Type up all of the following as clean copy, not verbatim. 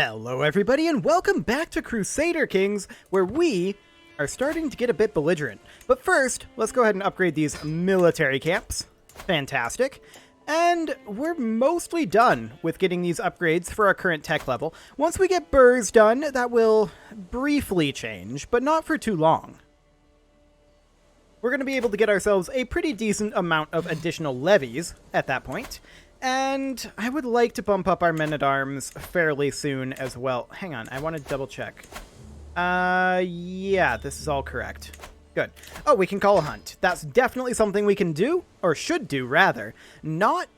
Hello everybody and welcome back to Crusader Kings, where we are starting to get a bit belligerent. But first, let's go ahead and upgrade these military camps. Fantastic. And we're mostly done with getting these upgrades for our current tech level. Once we get burrs done, that will briefly change, but not for too long. We're going to be able to get ourselves a pretty decent amount of additional levies at that point. And I would like to bump up our men-at-arms fairly soon as well. Hang on, I want to double check. Yeah, this is all correct. Good. Oh, we can call a hunt. That's definitely something we can do, or should do, rather. Not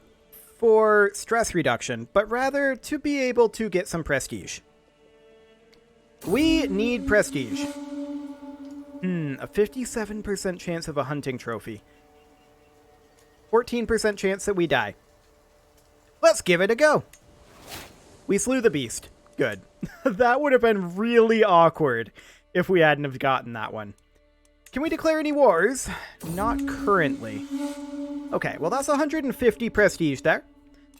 for stress reduction, but rather to be able to get some prestige. We need prestige. A 57% chance of a hunting trophy. 14% chance that we die. Let's give it a go. We slew the beast. Good. That would have been really awkward if we hadn't have gotten that one. Can we declare any wars? Not currently. Okay, well that's 150 prestige there.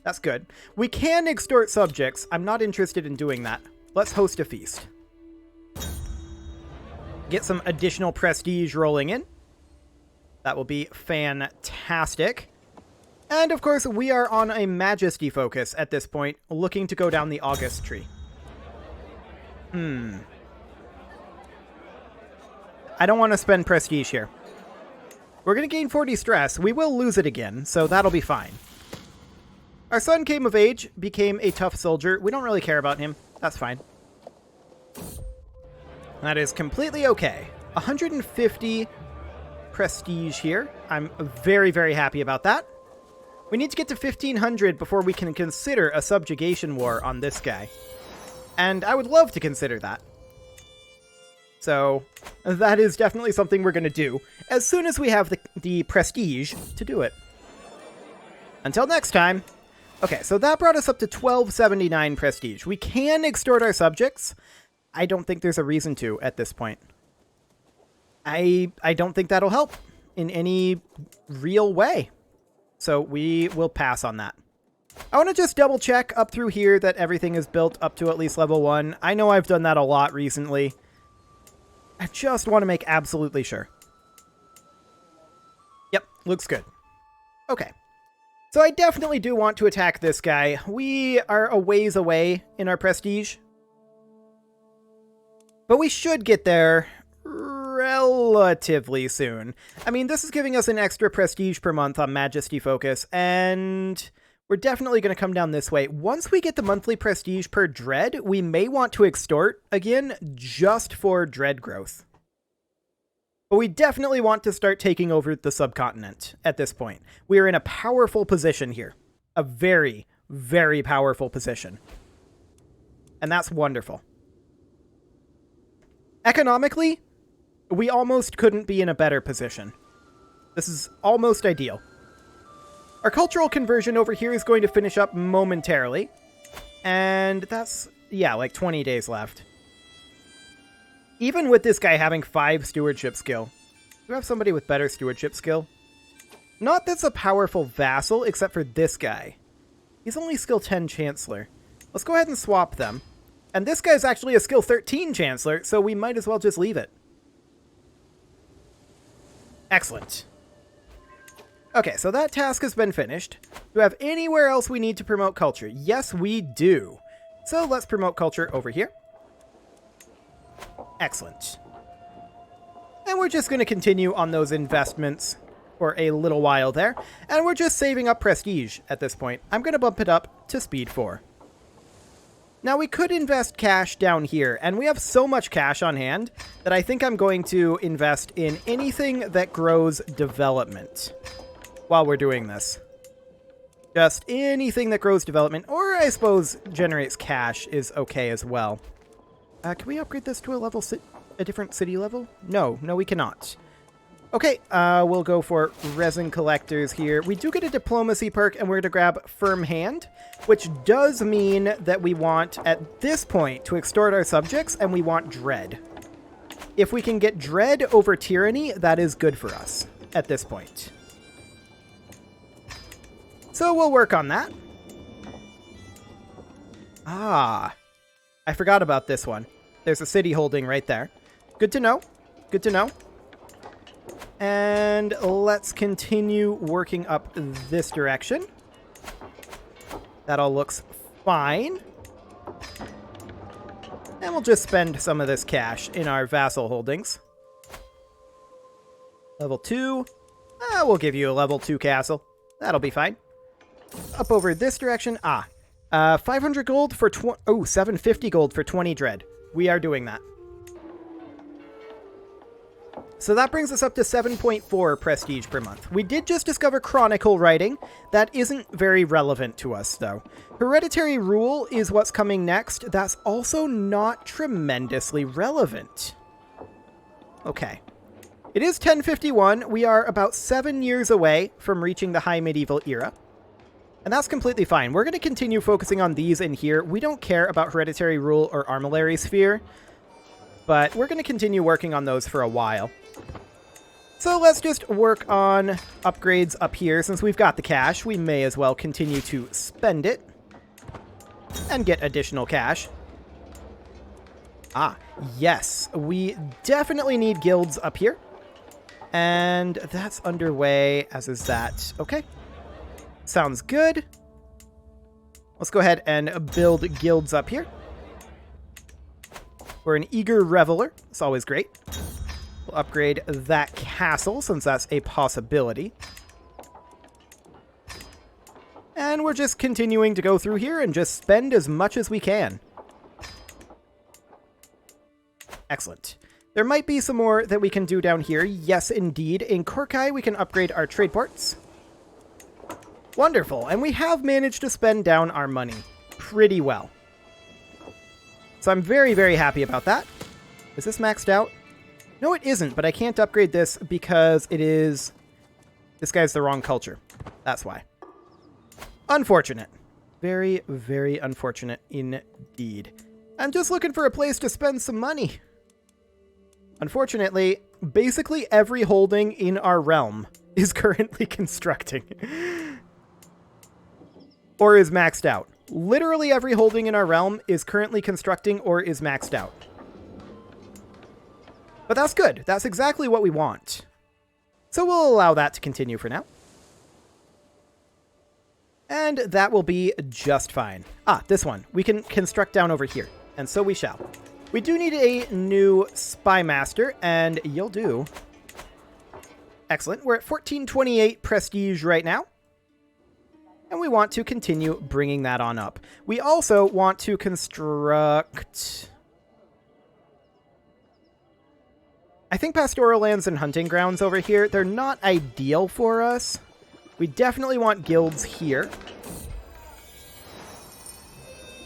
That's good. We can extort subjects. I'm not interested in doing that. Let's host a feast. Get some additional prestige rolling in. That will be fantastic. And of course, we are on a majesty focus at this point, looking to go down the August tree. I don't want to spend prestige here. We're going to gain 40 stress. We will lose it again, so that'll be fine. Our son came of age, became a tough soldier. We don't really care about him. That's fine. That is completely okay. 150 prestige here. I'm very, very happy about that. We need to get to 1500 before we can consider a subjugation war on this guy. And I would love to consider that. So, that is definitely something we're going to do as soon as we have the prestige to do it. Until next time. Okay, so that brought us up to 1279 prestige. We can extort our subjects. I don't think there's a reason to at this point. I don't think that'll help in any real way. So we will pass on that. I want to just double check up through here that everything is built up to at least level 1. I know I've done that a lot recently. I just want to make absolutely sure. Yep, looks good. Okay. So I definitely do want to attack this guy. We are a ways away in our prestige. But we should get there relatively soon. I mean, this is giving us an extra prestige per month on Majesty Focus, and we're definitely going to come down this way. Once we get the monthly prestige per dread, we may want to extort again just for dread growth. But we definitely want to start taking over the subcontinent at this point. We are in a powerful position here. A very, very powerful position. And that's wonderful. Economically, we almost couldn't be in a better position. This is almost ideal. Our cultural conversion over here is going to finish up momentarily. And that's, yeah, like 20 days left. Even with this guy having 5 stewardship skill. Do you have somebody with better stewardship skill? Not that's a powerful vassal, except for this guy. He's only skill 10 chancellor. Let's go ahead and swap them. And this guy's actually a skill 13 chancellor, so we might as well just leave it. Excellent. Okay, so that task has been finished. Do we have anywhere else we need to promote culture? Yes, we do. So let's promote culture over here. Excellent. And we're just going to continue on those investments for a little while there. And we're just saving up prestige at this point. I'm going to bump it up to speed 4. Now, we could invest cash down here, and we have so much cash on hand that I think I'm going to invest in anything that grows development while we're doing this. Just anything that grows development, or I suppose generates cash is okay as well. Can we upgrade this to a different city level? No, we cannot. Okay, we'll go for resin collectors here. We do get a diplomacy perk, and we're going to grab firm hand, which does mean that we want, at this point, to extort our subjects, and we want dread. If we can get dread over tyranny, that is good for us at this point. So we'll work on that. Ah, I forgot about this one. There's a city holding right there. Good to know. Good to know. And let's continue working up this direction. That all looks fine. And we'll just spend some of this cash in our vassal holdings. Level 2. We'll give you a level 2 castle. That'll be fine. Up over this direction. 500 gold for 750 gold for 20 dread. We are doing that. So that brings us up to 7.4 prestige per month. We did just discover chronicle writing. That isn't very relevant to us, though. Hereditary rule is what's coming next. That's also not tremendously relevant. Okay. It is 1051. We are about 7 years away from reaching the High Medieval era. And that's completely fine. We're going to continue focusing on these in here. We don't care about Hereditary Rule or Armillary Sphere, but we're going to continue working on those for a while. So let's just work on upgrades up here. Since we've got the cash, we may as well continue to spend it and get additional cash. Yes. We definitely need guilds up here. And that's underway, as is that. Okay. Sounds good. Let's go ahead and build guilds up here. We're an eager reveler. It's always great. We'll upgrade that castle since that's a possibility. And we're just continuing to go through here and just spend as much as we can. Excellent. There might be some more that we can do down here. Yes, indeed. In Korkai, we can upgrade our trade ports. Wonderful. And we have managed to spend down our money pretty well. So I'm very, very happy about that. Is this maxed out? No, it isn't, but I can't upgrade this because it is... This guy's the wrong culture. That's why. Unfortunate. Very, very unfortunate indeed. I'm just looking for a place to spend some money. Unfortunately, basically every holding in our realm is currently constructing. Or is maxed out. Literally every holding in our realm is currently constructing or is maxed out. But that's good. That's exactly what we want. So we'll allow that to continue for now. And that will be just fine. This one. We can construct down over here. And so we shall. We do need a new Spy Master, and you'll do. Excellent. We're at 1428 prestige right now. And we want to continue bringing that on up. We also want to construct... I think pastoral lands and hunting grounds over here, they're not ideal for us. We definitely want guilds here.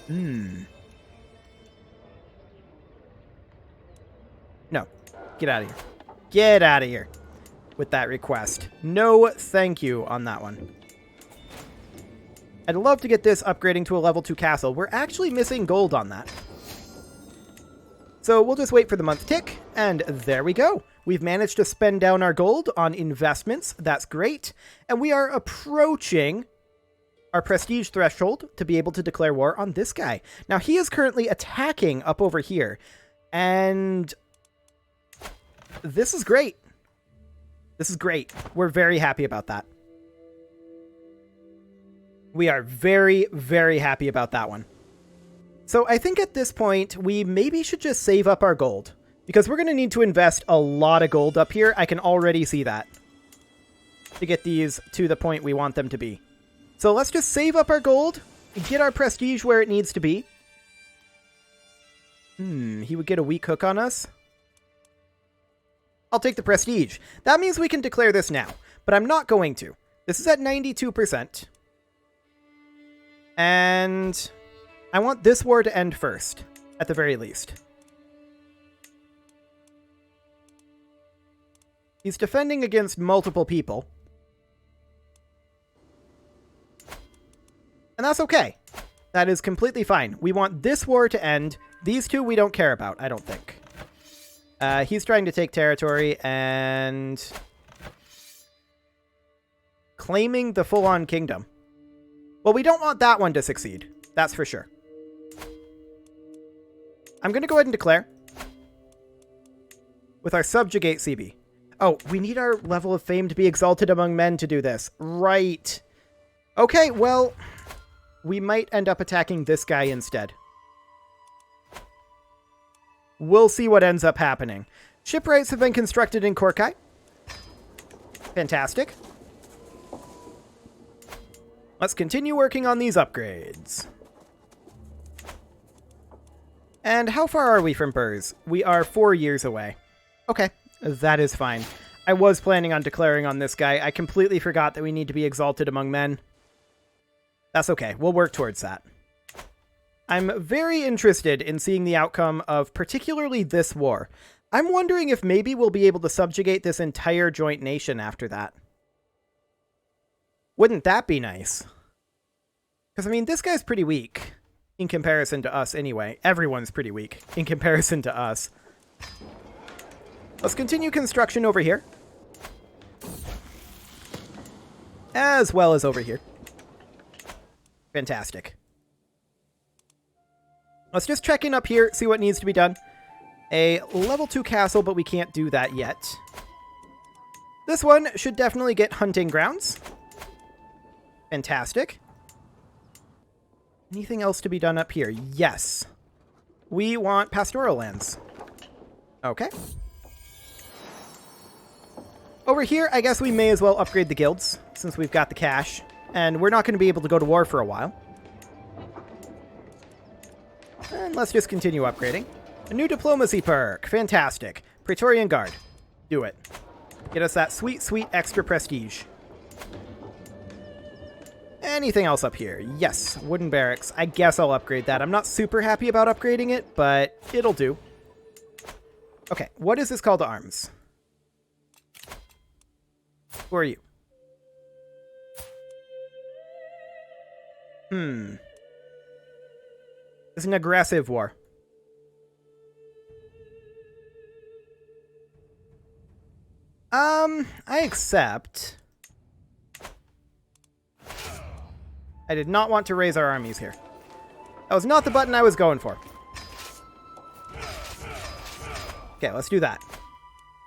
No. Get out of here. Get out of here with that request. No thank you on that one. I'd love to get this upgrading to a level 2 castle. We're actually missing gold on that. So we'll just wait for the month tick, and there we go. We've managed to spend down our gold on investments. That's great. And we are approaching our prestige threshold to be able to declare war on this guy. Now, he is currently attacking up over here, and this is great. This is great. We're very happy about that. We are very, very happy about that one. So I think at this point, we maybe should just save up our gold. Because we're going to need to invest a lot of gold up here. I can already see that. To get these to the point we want them to be. So let's just save up our gold. Get our prestige where it needs to be. He would get a weak hook on us. I'll take the prestige. That means we can declare this now. But I'm not going to. This is at 92%. And I want this war to end first, at the very least. He's defending against multiple people. And that's okay. That is completely fine. We want this war to end. These two we don't care about, I don't think. He's trying to take territory and... claiming the full-on kingdom. Well, we don't want that one to succeed. That's for sure. I'm going to go ahead and declare with our subjugate CB. Oh, we need our level of fame to be exalted among men to do this. Right. Okay, well, we might end up attacking this guy instead. We'll see what ends up happening. Shipwrights have been constructed in Korkai. Fantastic. Let's continue working on these upgrades. And how far are we from Burrs? We are 4 years away. Okay, that is fine. I was planning on declaring on this guy. I completely forgot that we need to be exalted among men. That's okay. We'll work towards that. I'm very interested in seeing the outcome of particularly this war. I'm wondering if maybe we'll be able to subjugate this entire joint nation after that. Wouldn't that be nice? Because, I mean, this guy's pretty weak in comparison to us anyway. Everyone's pretty weak in comparison to us. Let's continue construction over here. As well as over here. Fantastic. Let's just check in up here, see what needs to be done. A level 2 castle, but we can't do that yet. This one should definitely get hunting grounds. Fantastic. Anything else to be done up here? Yes. We want pastoral lands. Okay. Over here, I guess we may as well upgrade the guilds, since we've got the cash. And we're not going to be able to go to war for a while. And let's just continue upgrading. A new diplomacy perk. Fantastic. Praetorian Guard. Do it. Get us that sweet, sweet extra prestige. Anything else up here? Yes, wooden barracks. I guess I'll upgrade that. I'm not super happy about upgrading it, but it'll do. Okay, what is this call to arms? Who are you? It's an aggressive war. I accept. I did not want to raise our armies here. That was not the button I was going for. Okay, let's do that.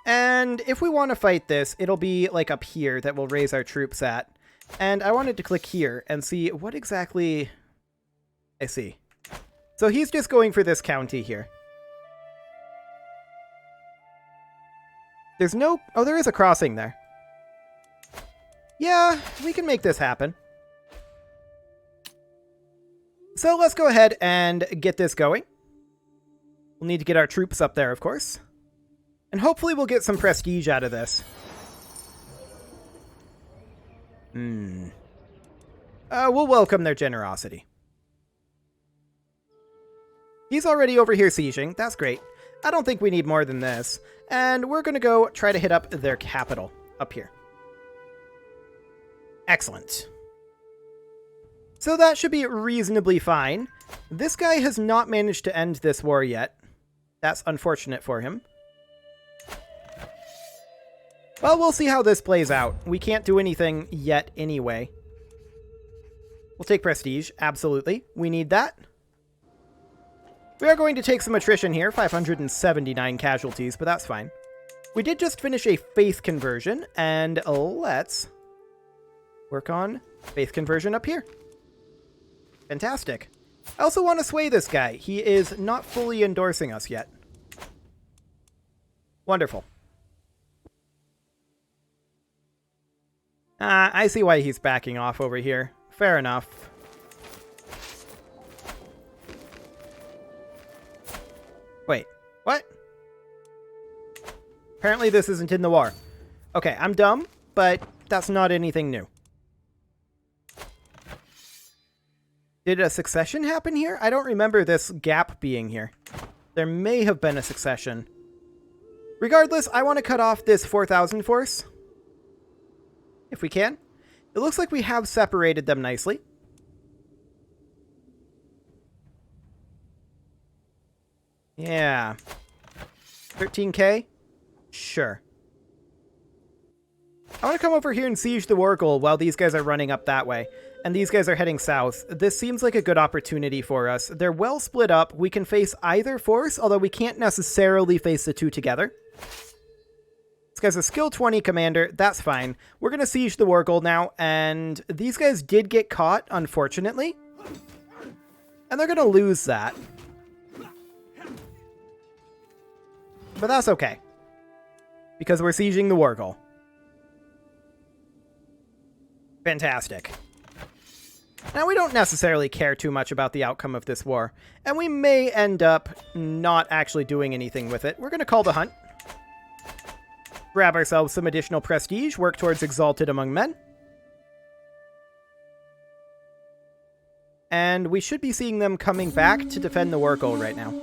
And if we want to fight this, it'll be like up here that we'll raise our troops at. And I wanted to click here and see what exactly I see. So he's just going for this county here. There's no... Oh, there is a crossing there. Yeah, we can make this happen. So let's go ahead and get this going. We'll need to get our troops up there, of course. And hopefully we'll get some prestige out of this. We'll welcome their generosity. He's already over here sieging. That's great. I don't think we need more than this. And we're going to go try to hit up their capital up here. Excellent. So that should be reasonably fine. This guy has not managed to end this war yet. That's unfortunate for him. Well, we'll see how this plays out. We can't do anything yet anyway. We'll take prestige, absolutely. We need that. We are going to take some attrition here, 579 casualties, but that's fine. We did just finish a faith conversion, and let's work on faith conversion up here. Fantastic. I also want to sway this guy. He is not fully endorsing us yet. Wonderful. I see why he's backing off over here. Fair enough. Wait, what? Apparently this isn't in the war. Okay, I'm dumb, but that's not anything new. Did a succession happen here? I don't remember this gap being here. There may have been a succession. Regardless, I want to cut off this 4,000 force. If we can. It looks like we have separated them nicely. Yeah. 13k? Sure. I want to come over here and siege the war goal while these guys are running up that way. and these guys are heading south, this seems like a good opportunity for us. They're well split up. We can face either force, although we can't necessarily face the two together. This guy's a skill 20 commander. That's fine. We're going to siege the war gold now, and these guys did get caught, unfortunately. And they're going to lose that. But that's okay, because we're sieging the war goal. Fantastic. Now, we don't necessarily care too much about the outcome of this war, and we may end up not actually doing anything with it. We're going to call the hunt. Grab ourselves some additional prestige, work towards Exalted Among Men. And we should be seeing them coming back to defend the war goal right now.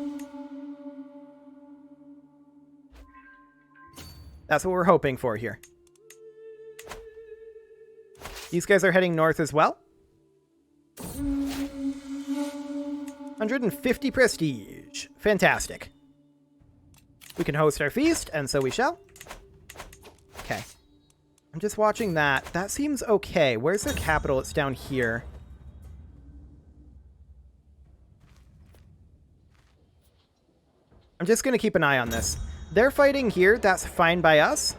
That's what we're hoping for here. These guys are heading north as well. 150 prestige. Fantastic. We can host our feast, and so we shall. Okay. I'm just watching that. That seems okay. Where's their capital? It's down here. I'm just going to keep an eye on this. They're fighting here. That's fine by us.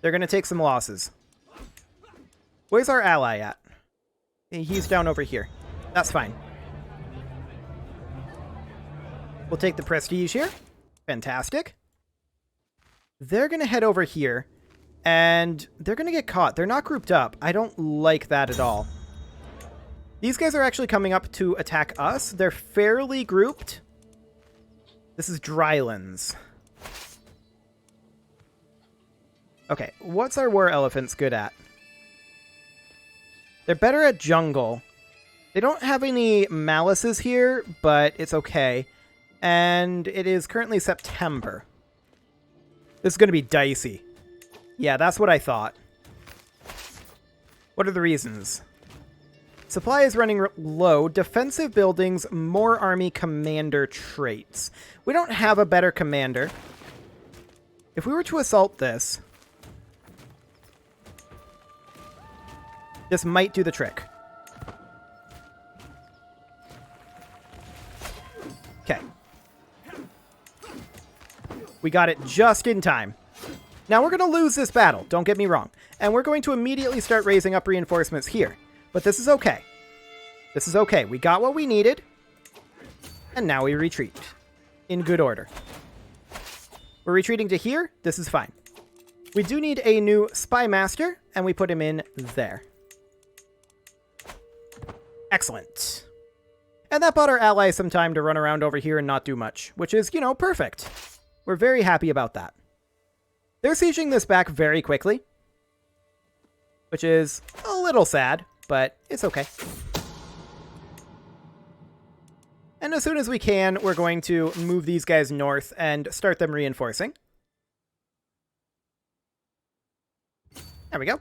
They're going to take some losses. Where's our ally at? He's down over here. That's fine. We'll take the prestige here. Fantastic. They're going to head over here, and they're going to get caught. They're not grouped up. I don't like that at all. These guys are actually coming up to attack us. They're fairly grouped. This is Drylands. Okay, what's our war elephants good at? They're better at jungle. They don't have any malices here, but it's okay. And it is currently September. This is going to be dicey. Yeah, that's what I thought. What are the reasons? Supply is running low. Defensive buildings, more army commander traits. We don't have a better commander. If we were to assault this, this might do the trick. Okay. We got it just in time. Now we're going to lose this battle, don't get me wrong. And we're going to immediately start raising up reinforcements here. But this is okay. This is okay. We got what we needed. And now we retreat. In good order. We're retreating to here. This is fine. We do need a new spy master, and we put him in there. Excellent. And that bought our allies some time to run around over here and not do much, which is, you know, perfect. We're very happy about that. They're sieging this back very quickly, which is a little sad, but it's okay. And as soon as we can, we're going to move these guys north and start them reinforcing. There we go.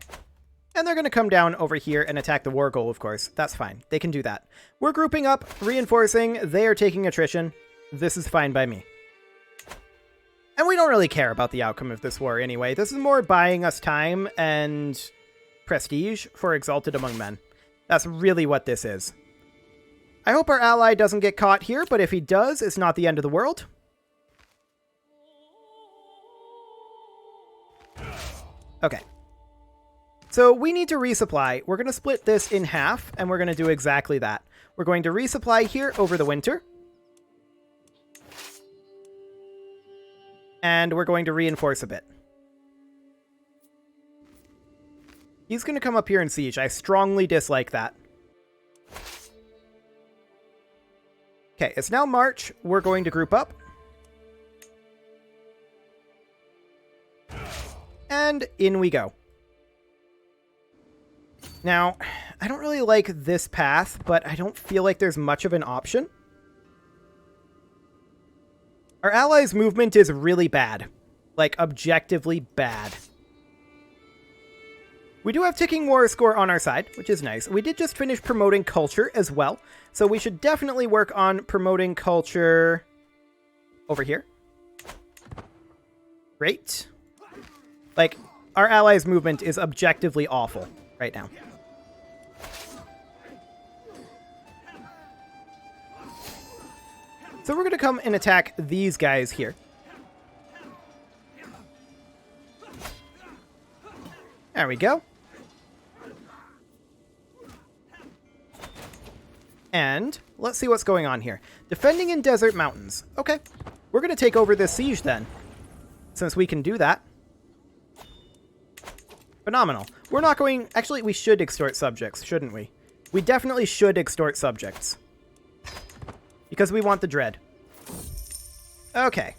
And they're going to come down over here and attack the war goal, of course. That's fine. They can do that. We're grouping up, reinforcing. They are taking attrition. This is fine by me. And we don't really care about the outcome of this war anyway. This is more buying us time and prestige for Exalted Among Men. That's really what this is. I hope our ally doesn't get caught here, but if he does, it's not the end of the world. Okay. So we need to resupply. We're going to split this in half, and we're going to do exactly that. We're going to resupply here over the winter. And we're going to reinforce a bit. He's going to come up here and siege. I strongly dislike that. Okay, it's now March. We're going to group up. And in we go. Now, I don't really like this path, but I don't feel like there's much of an option. Our allies' movement is really bad. Like, objectively bad. We do have ticking war score on our side, which is nice. We did just finish promoting culture as well, so we should definitely work on promoting culture over here. Great. Like, our allies' movement is objectively awful right now. So we're going to come and attack these guys here. There we go. And let's see what's going on here. Defending in desert mountains. Okay. We're going to take over this siege then, since we can do that. Phenomenal. We're not going... Actually, we should extort subjects, shouldn't we? We definitely should extort subjects. Because we want the dread. Okay.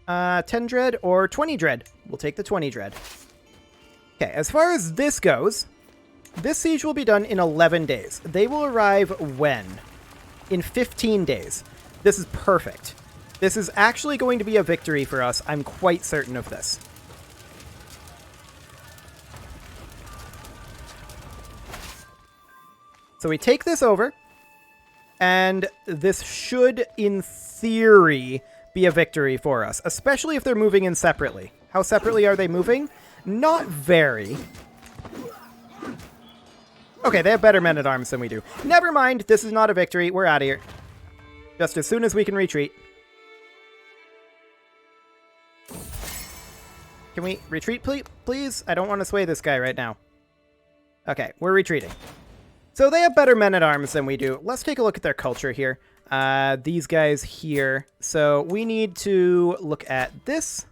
10 dread or 20 dread. We'll take the 20 dread. Okay, as far as this goes, this siege will be done in 11 days. They will arrive when? In 15 days. This is perfect. This is actually going to be a victory for us. I'm quite certain of this. So we take this over, and this should, in theory, be a victory for us, especially if they're moving in separately. How separately are they moving? Not very. Okay, they have better men-at-arms than we do. Never mind, this is not a victory. We're out of here. Just as soon as we can retreat. Can we retreat, please? I don't want to sway this guy right now. Okay, we're retreating. So they have better men-at-arms than we do. Let's take a look at their culture here. These guys here. So we need to look at this.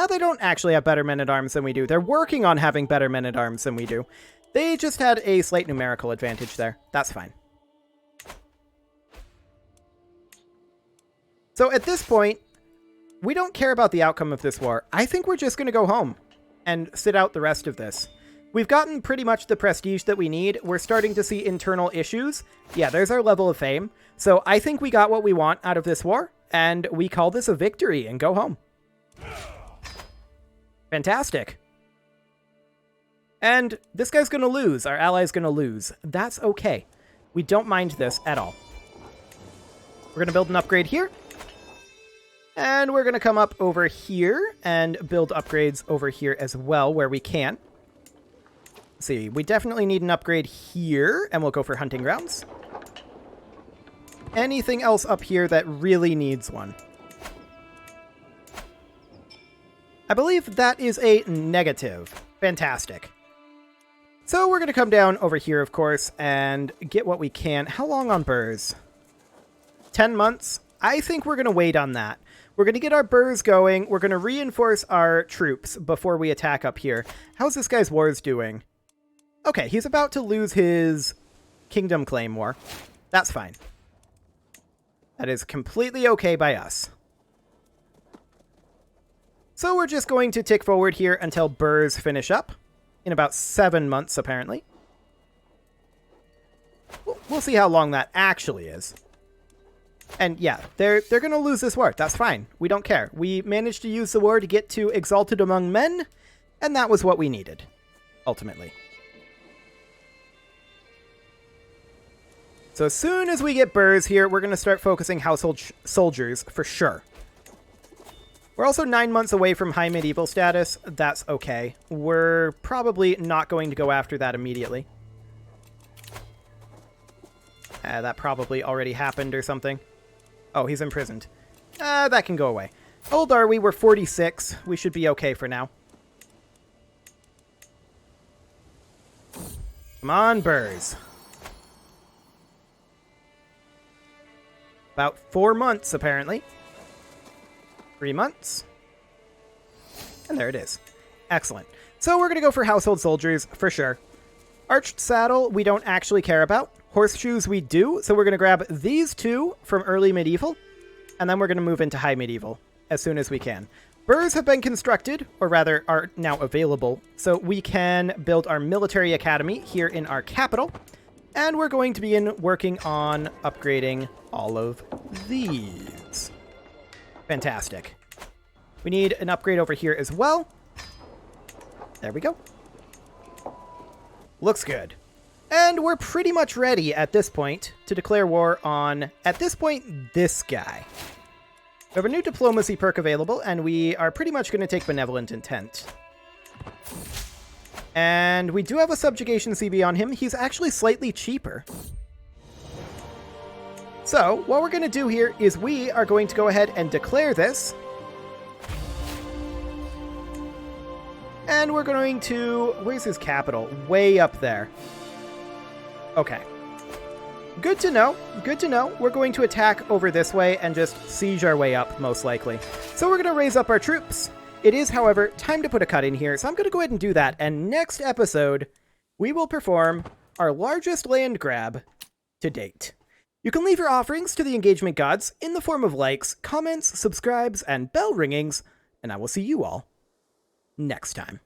They don't actually have better men-at-arms than we do. They're working on having better men-at-arms than we do. They just had a slight numerical advantage there. That's fine. So at this point, we don't care about the outcome of this war. I think we're just going to go home and sit out the rest of this. We've gotten pretty much the prestige that we need. We're starting to see internal issues. Yeah, there's our level of fame. So I think we got what we want out of this war, and we call this a victory and go home. Fantastic. And this guy's going to lose. Our ally's going to lose. That's okay. We don't mind this at all. We're going to build an upgrade here. And we're going to come up over here and build upgrades over here as well where we can. Let's see, we definitely need an upgrade here, and we'll go for hunting grounds. Anything else up here that really needs one? I believe that is a negative. Fantastic. So we're going to come down over here, of course, and get what we can. How long on burrs? 10 months? I think we're going to wait on that. We're going to get our burrs going. We're going to reinforce our troops before we attack up here. How's this guy's wars doing? Okay, he's about to lose his kingdom claim war. That's fine. That is completely okay by us. So we're just going to tick forward here until burrs finish up. In about 7 months, apparently. We'll see how long that actually is. And yeah, they're going to lose this war. That's fine. We don't care. We managed to use the war to get to Exalted Among Men, and that was what we needed, ultimately. So as soon as we get burrs here, we're going to start focusing household soldiers for sure. We're also 9 months away from high medieval status. That's okay. We're probably not going to go after that immediately. That probably already happened or something. Oh, he's imprisoned. That can go away. How old are we? We're 46. We should be okay for now. Come on, burrs. About 4 months, apparently. 3 months. And there it is. Excellent. So we're going to go for household soldiers, for sure. Arched saddle, we don't actually care about. Horseshoes, we do. So we're going to grab these two from early medieval. And then we're going to move into high medieval as soon as we can. Burrs have been constructed, or rather are now available. So we can build our military academy here in our capital. And we're going to begin working on upgrading all of these. Fantastic. We need an upgrade over here as well. There we go. Looks good. And we're pretty much ready at this point to declare war on, at this point, this guy. We have a new diplomacy perk available, and we are pretty much going to take Benevolent Intent. And we do have a subjugation CB on him. He's actually slightly cheaper. So, what we're going to do here is we are going to go ahead and declare this. And we're going to... Where's his capital? Way up there. Okay. Good to know. Good to know. We're going to attack over this way and just siege our way up, most likely. So we're going to raise up our troops. It is, however, time to put a cut in here, so I'm going to go ahead and do that. And next episode, we will perform our largest land grab to date. You can leave your offerings to the engagement gods in the form of likes, comments, subscribes, and bell ringings, and I will see you all next time.